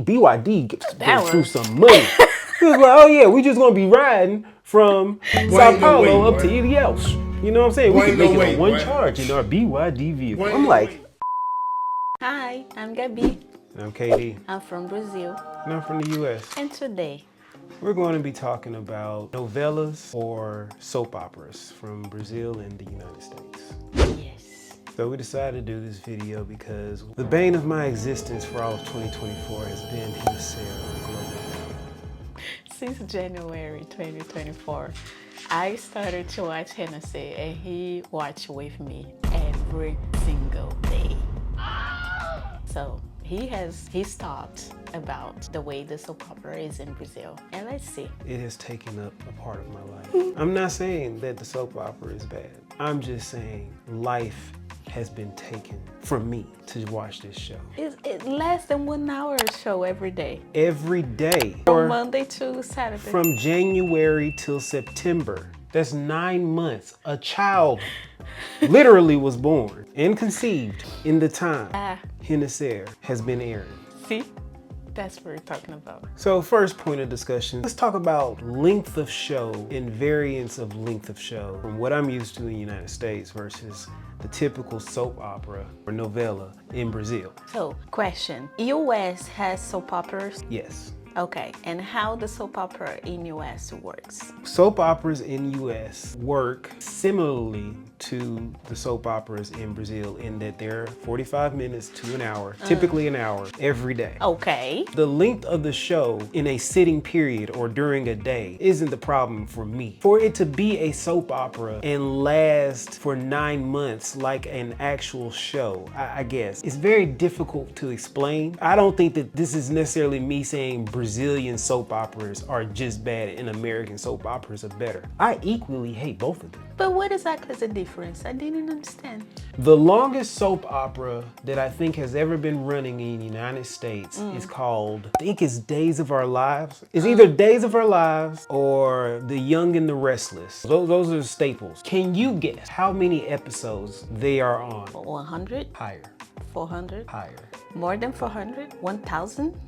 BYD went through some money. He was like, oh yeah, we just gonna be riding from Sao Paulo up to Ilhéus. You know what I'm saying? We can make it on one charge in our BYD vehicle. I'm like, hi, I'm Gabi. And I'm Katie. I'm from Brazil. And I'm from the US. And today, we're going to be talking about novelas or soap operas from Brazil and the United States. yes. So we decided to do this video because the bane of my existence for all of 2024 has been renascer on the global. Since January 2024, I started to watch renascer and he watched with me every single day. So he's thought about the way the soap opera is in Brazil. And let's see. It has taken up a part of my life. I'm not saying that the soap opera is bad. I'm just saying life has been taken from me to watch this show. It's less than 1 hour show every day. Every day. From Monday to Saturday. From January till September. That's 9 months. A child literally was born and conceived in the time renascer has been airing. See? That's what we're talking about. So first point of discussion, let's talk about length of show and variance of length of show from what I'm used to in the United States versus the typical soap opera or novela in Brazil. So, question, US has soap operas? Yes. Okay, and how the soap opera in US works? Soap operas in US work similarly to the soap operas in Brazil in that they're 45 minutes to an hour, typically an hour, every day. Okay. The length of the show in a sitting period or during a day isn't the problem for me. For it to be a soap opera and last for 9 months like an actual show, I guess, it's very difficult to explain. I don't think that this is necessarily me saying Brazilian soap operas are just bad and American soap operas are better. I equally hate both of them. But what exactly is the difference? I didn't understand. The longest soap opera that I think has ever been running in the United States is called, I think it's Days of Our Lives. It's either Days of Our Lives or The Young and the Restless. Those are the staples. Can you guess how many episodes they are on? 100? Higher. 400? Higher. More than 400? 1,000?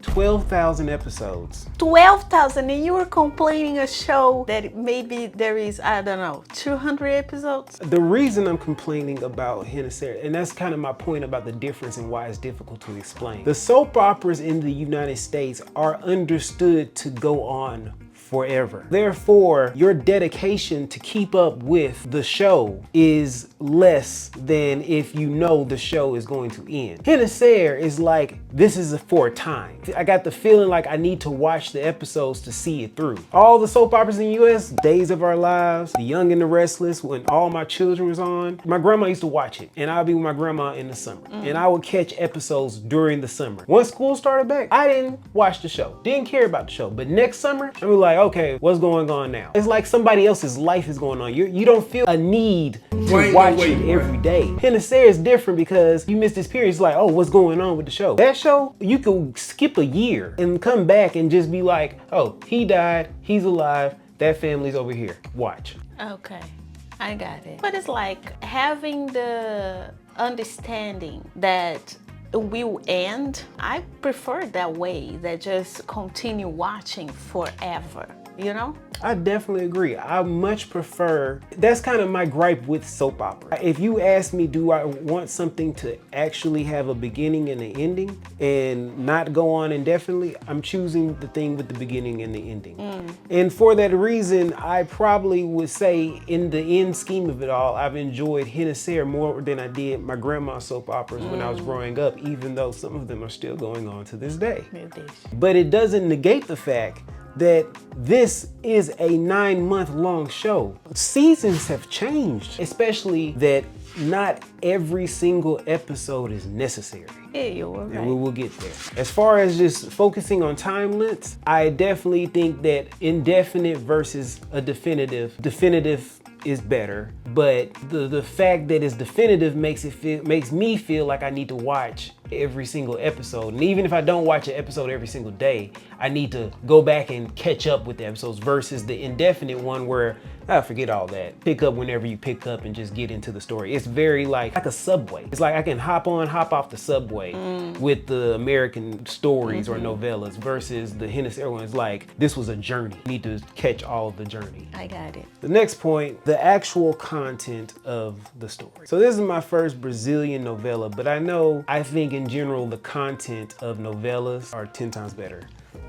12,000 episodes. 12,000, and you were complaining a show that maybe there is, I don't know, 200 episodes? The reason I'm complaining about renascer, and that's kind of my point about the difference and why it's difficult to explain. The soap operas in the United States are understood to go on forever. Therefore, your dedication to keep up with the show is less than if you know the show is going to end. renascer is like, this is for a time. I got the feeling like I need to watch the episodes to see it through. All the soap operas in the US, Days of Our Lives, The Young and the Restless, when all my children was on, my grandma used to watch it, and I'd be with my grandma in the summer, and I would catch episodes during the summer. Once school started back, I didn't watch the show, didn't care about the show, but next summer, I'd be like, okay, what's going on now? It's like somebody else's life is going on. You don't feel a need to watch it every day. renascer is different because you miss this period. It's like, oh, what's going on with the show? That show, you could skip a year and come back and just be like, oh, he died, he's alive, that family's over here. Watch. Okay, I got it. But it's like having the understanding that will end. I prefer that way, that just continue watching forever, you know? I definitely agree. I much prefer, that's kind of my gripe with soap opera. If you ask me, do I want something to actually have a beginning and an ending and not go on indefinitely, I'm choosing the thing with the beginning and the ending. And for that reason, I probably would say in the end scheme of it all, I've enjoyed renascer more than I did my grandma's soap operas when I was growing up, even though some of them are still going on to this day. But it doesn't negate the fact that this is a 9-month-long show. Seasons have changed, especially that not every single episode is necessary. Yeah, you were right. And we will get there. As far as just focusing on time lengths, I definitely think that indefinite versus a definitive is better, but the fact that it's definitive makes me feel like I need to watch every single episode. And even if I don't watch an episode every single day, I need to go back and catch up with the episodes versus the indefinite one where I forget all that. Pick up whenever you pick up and just get into the story. It's very like a subway. It's like I can hop on, hop off the subway with the American stories or novellas versus the renascer one. It's like, this was a journey. You need to catch all of the journey. I got it. The next point, the actual content of the story. So this is my first Brazilian novella, but I think in general, the content of novellas are 10 times better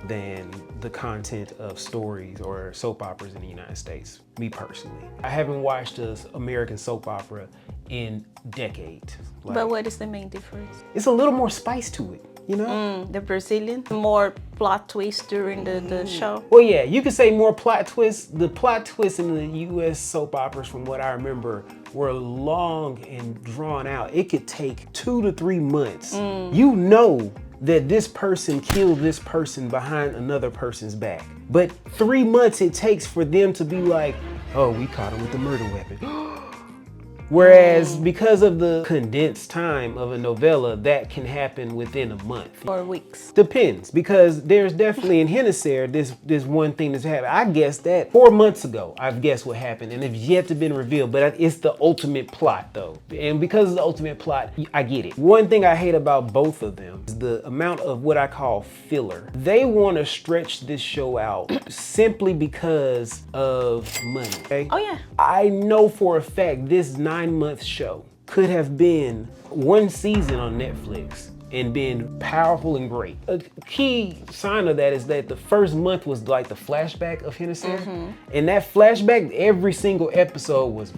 than the content of stories or soap operas in the United States, me personally. I haven't watched an American soap opera in decades. But what is the main difference? It's a little more spice to it, you know? The Brazilian, more plot twist during the show? Well, yeah, you could say more plot twists. The plot twists in the US soap operas, from what I remember, were long and drawn out. It could take 2 to 3 months. You know that this person killed this person behind another person's back. But 3 months it takes for them to be like, oh, we caught him with the murder weapon. Whereas because of the condensed time of a novella, that can happen within a month. Or weeks. Depends, because there's definitely in renascer, this one thing that's happened. I guessed that 4 months ago, I've guessed what happened, and it's yet to been revealed, but it's the ultimate plot though. And because of the ultimate plot, I get it. One thing I hate about both of them is the amount of what I call filler. They want to stretch this show out simply because of money, okay? Oh yeah. I know for a fact this 9-month show could have been 1 season on Netflix and been powerful and great. A key sign of that is that the first month was like the flashback of renascer, and that flashback, every single episode was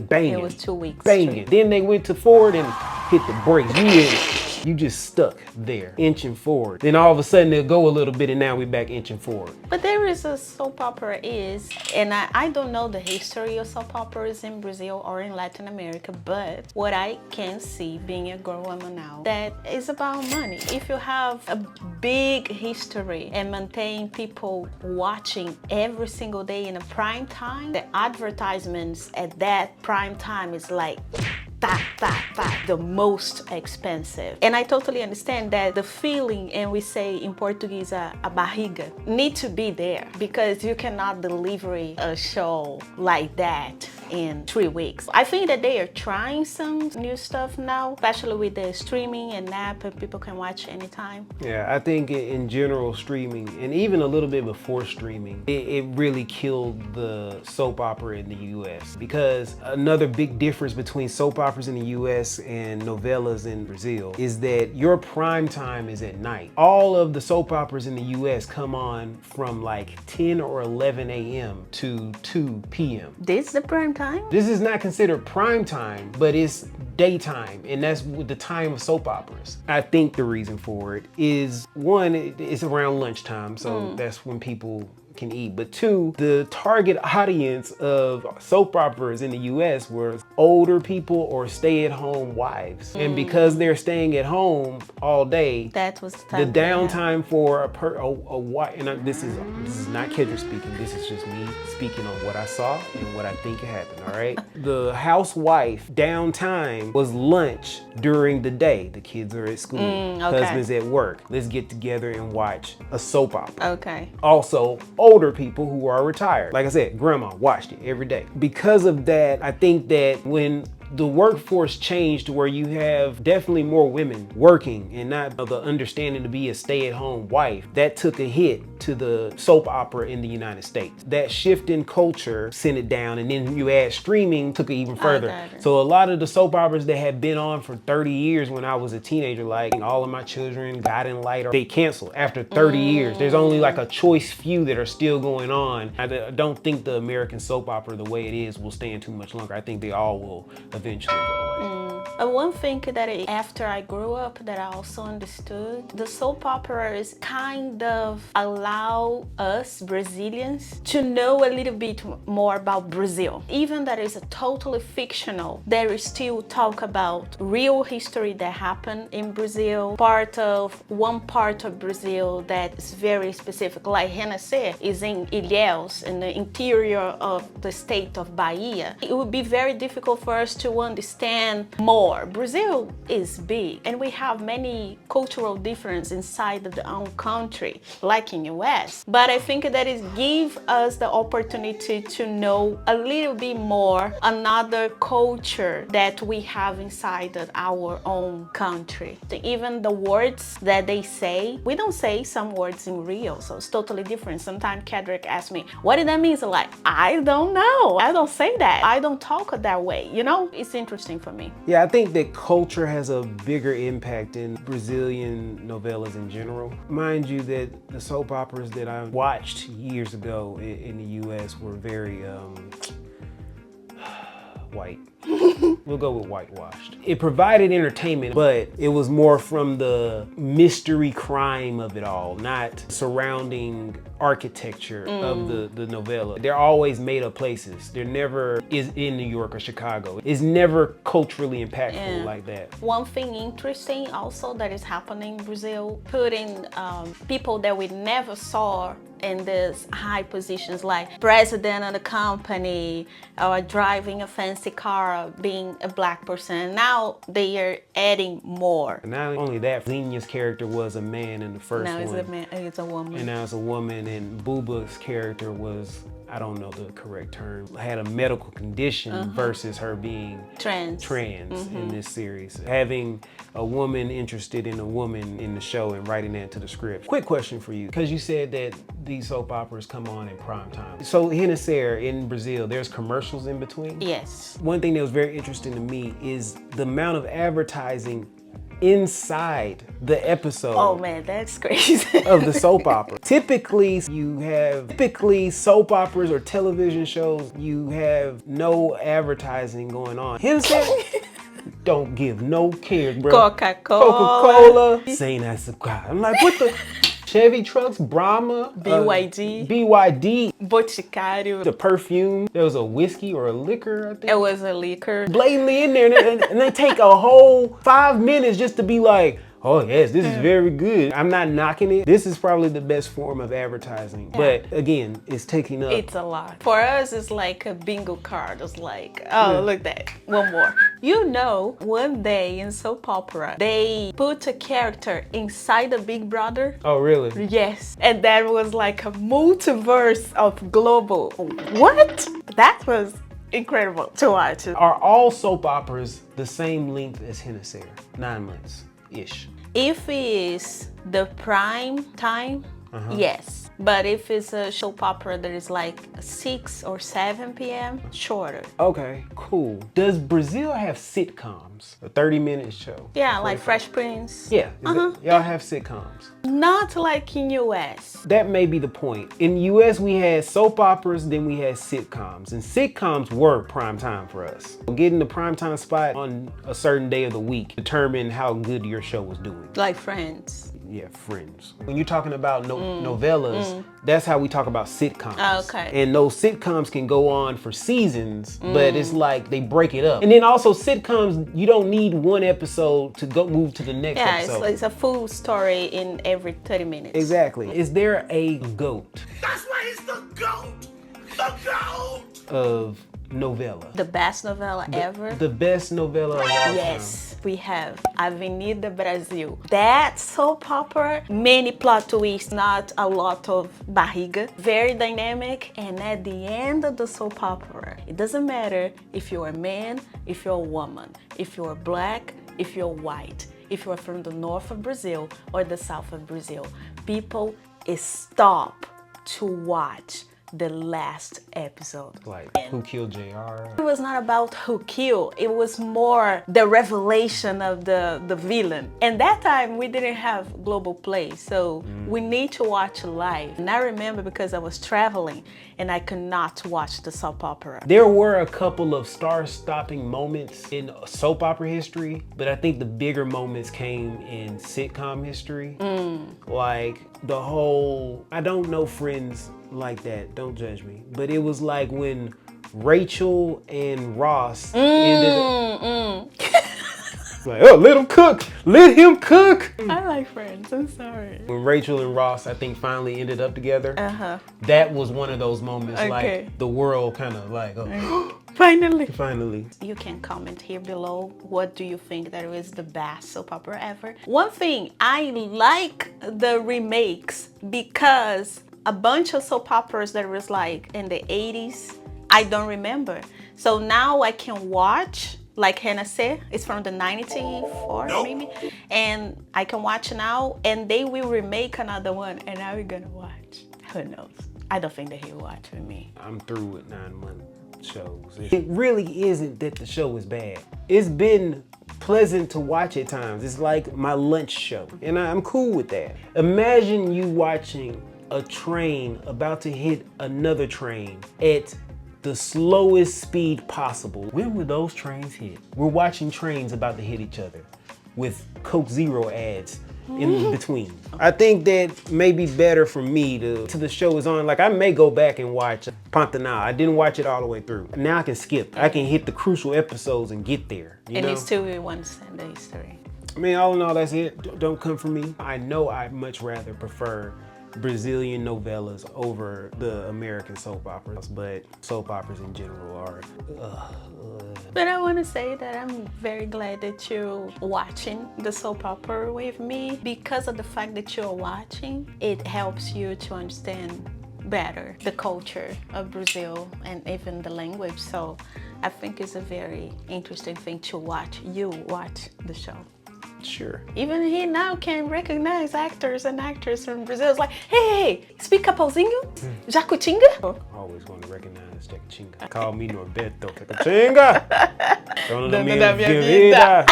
banging. It was 2 weeks. Banging. Then they went to forward and hit the brakes. You just stuck there, inching forward. Then all of a sudden they'll go a little bit and now we're back inching forward. But there is a soap opera and I don't know the history of soap operas in Brazil or in Latin America, but what I can see being a grown woman now, that is about money. If you have a big history and maintain people watching every single day in a prime time, the advertisements at that prime time is like, the most expensive. And I totally understand that the feeling, and we say in Portuguese, a barriga, need to be there because you cannot deliver a show like that in 3 weeks. I think that they are trying some new stuff now, especially with the streaming and app, and people can watch anytime. Yeah, I think in general streaming, and even a little bit before streaming, it really killed the soap opera in the US, because another big difference between soap operas in the US and novelas in Brazil is that your prime time is at night. All of the soap operas in the US come on from like 10 or 11 a.m. to 2 p.m. This is the prime time? This is not considered prime time, but it's daytime, and that's the time of soap operas. I think the reason for it is, one, it's around lunchtime, so that's when people can eat. But 2, the target audience of soap operas in the US were older people or stay-at-home wives. And because they're staying at home all day, that was the downtime for a wife, and this is not Kendra speaking, this is just me speaking on what I saw and what I think happened, all right? The housewife downtime was lunch during the day. The kids are at school, husband's at work. Let's get together and watch a soap opera. Okay. Also, older people who are retired. Like I said, grandma watched it every day. Because of that, I think that when the workforce changed to where you have definitely more women working and not the understanding to be a stay-at-home wife, that took a hit to the soap opera in the United States. That shift in culture sent it down, and then you add streaming, took it even further. So a lot of the soap operas that had been on for 30 years when I was a teenager, like All of My Children, Guiding Light, they canceled after 30 years. There's only like a choice few that are still going on. I don't think the American soap opera, the way it is, will stand too much longer. I think they all will eventually go away. One thing that after I grew up that I also understood, the soap operas kind of allow us Brazilians to know a little bit more about Brazil. Even that is a totally fictional, there is still talk about real history that happened in Brazil, one part of Brazil that is very specific, like renascer is in Ilhéus, in the interior of the state of Bahia. It would be very difficult for us to understand more more. Brazil is big and we have many cultural differences inside of the own country, like in US. But I think that it gives us the opportunity to know a little bit more another culture that we have inside of our own country. Even the words that they say, we don't say some words in real, so it's totally different. Sometimes Kedrick asks me, what did that mean? So like, I don't know. I don't say that. I don't talk that way, you know? It's interesting for me. Yeah, I think that culture has a bigger impact in Brazilian novelas in general. Mind you that the soap operas that I watched years ago in the US were very white. We'll go with whitewashed. It provided entertainment, but it was more from the mystery crime of it all, not surrounding architecture of the novella. They're always made up places. They're never is in New York or Chicago. It's never culturally impactful like that. One thing interesting also that is happening in Brazil, putting people that we never saw in these high positions like president of the company or driving a fancy car, being a black person. Now they are adding more. And not only that, Zenya's character was a man in the first one. Now it's a man, it's a woman. And now it's a woman, and Booba's character was, I don't know the correct term, had a medical condition versus her being trans in this series. Having a woman interested in a woman in the show and writing that into the script. Quick question for you, because you said that these soap operas come on in prime time. So renascer in Brazil, there's commercials in between? Yes. One thing that was very interesting to me is the amount of advertising inside the episode. Oh man, that's crazy. Of the soap opera. Typically soap operas or television shows, you have no advertising going on. Renascer don't give no care, bro. Coca-Cola. Saying that's a guy. I'm like, what the? Chevy trucks, Brahma, BYD, Boticário, the perfume. There was a whiskey or a liquor, I think. It was a liquor. Blatantly in there, and they take a whole 5 minutes just to be like, oh yes, this is very good. I'm not knocking it. This is probably the best form of advertising. But again, it's taking up. It's a lot. For us, it's like a bingo card. It's like, oh, look that, one more. You know, one day in soap opera, they put a character inside the Big Brother. Oh, really? Yes. And that was like a multiverse of global. What? That was incredible to watch. Are all soap operas the same length as renascer? 9 months-ish. If it is the prime time, yes. But if it's a soap opera that is like 6 or 7 p.m., shorter. Okay, cool. Does Brazil have sitcoms? A 30-minute show? Yeah, like Fresh Prince. Yeah, y'all have sitcoms. Not like in US. That may be the point. In the US, we had soap operas, then we had sitcoms. And sitcoms were prime time for us. Getting the prime time spot on a certain day of the week determined how good your show was doing. Like Friends. Yeah, Friends. When you're talking about novelas, that's how we talk about sitcoms. Oh, okay. And those sitcoms can go on for seasons, but it's like they break it up. And then also sitcoms, you don't need one episode to go move to the next episode. Yeah, it's a full story in every 30 minutes. Exactly. Is there a GOAT? That's why he's the GOAT! The GOAT! Of novella? The best novella ever? The best novella of all time? Yes, we have Avenida Brasil. That soap opera, many plot twists, not a lot of barriga, very dynamic, and at the end of the soap opera, it doesn't matter if you're a man, if you're a woman, if you're black, if you're white, if you're from the north of Brazil or the south of Brazil, people stop to watch the last episode. Like, who killed JR? It was not about who killed, it was more the revelation of the villain. And that time we didn't have global play, so we need to watch live. And I remember because I was traveling and I could not watch the soap opera. There were a couple of star-stopping moments in soap opera history, but I think the bigger moments came in sitcom history. Like the whole, I don't know Friends like that, don't judge me, but it was like when Rachel and Ross ended up, like, oh, let him cook, let him cook. I like Friends, I'm sorry. When Rachel and Ross, I think, finally ended up together, that was one of those moments, like the world kind of like, oh, Finally. Finally. You can comment here below. What do you think that is the best soap opera ever? One thing, I like the remakes because a bunch of soap operas that was like in the 80s, I don't remember. So now I can watch like renascer, it's from the 94 maybe, and I can watch now and they will remake another one and now we're gonna watch. Who knows? I don't think that he'll watch with me. I'm through with 9-month shows. It really isn't that the show is bad. It's been pleasant to watch at times. It's like my lunch show, and I'm cool with that. Imagine you watching a train about to hit another train at the slowest speed possible. When will those trains hit? We're watching trains about to hit each other with Coke Zero ads in between. I think that may be better for me to the show is on. Like I may go back and watch Pantanal. I didn't watch it all the way through. Now I can skip. I can hit the crucial episodes and get there. You know? It's still one Sunday history. I mean, all in all, that's it. Don't come for me. I know I'd much rather prefer Brazilian novelas over the American soap operas, but soap operas in general are But I want to say that I'm very glad that you're watching the soap opera with me. Because of the fact that you're watching, it helps you to understand better the culture of Brazil and even the language. So I think it's a very interesting thing to watch. You watch the show. sure. Even he now can recognize actors and actresses from Brazil. It's like, hey, speak Capauzinho? Jacutinga? Always going to recognize Jacutinga. Call me Norberto Jacutinga. Dono da minha vida.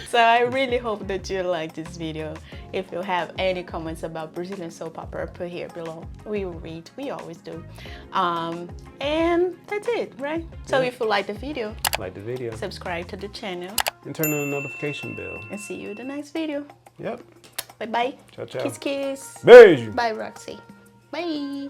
So I really hope that you like this video. If you have any comments about Brazilian soap opera, put here below. We will read, we always do. And that's it, right? So if you like the video, subscribe to the channel. And turn on the notification bell. And see you in the next video. Yep. Bye bye. Ciao, ciao. Kiss kiss. Beijo. Bye Roxy. Bye.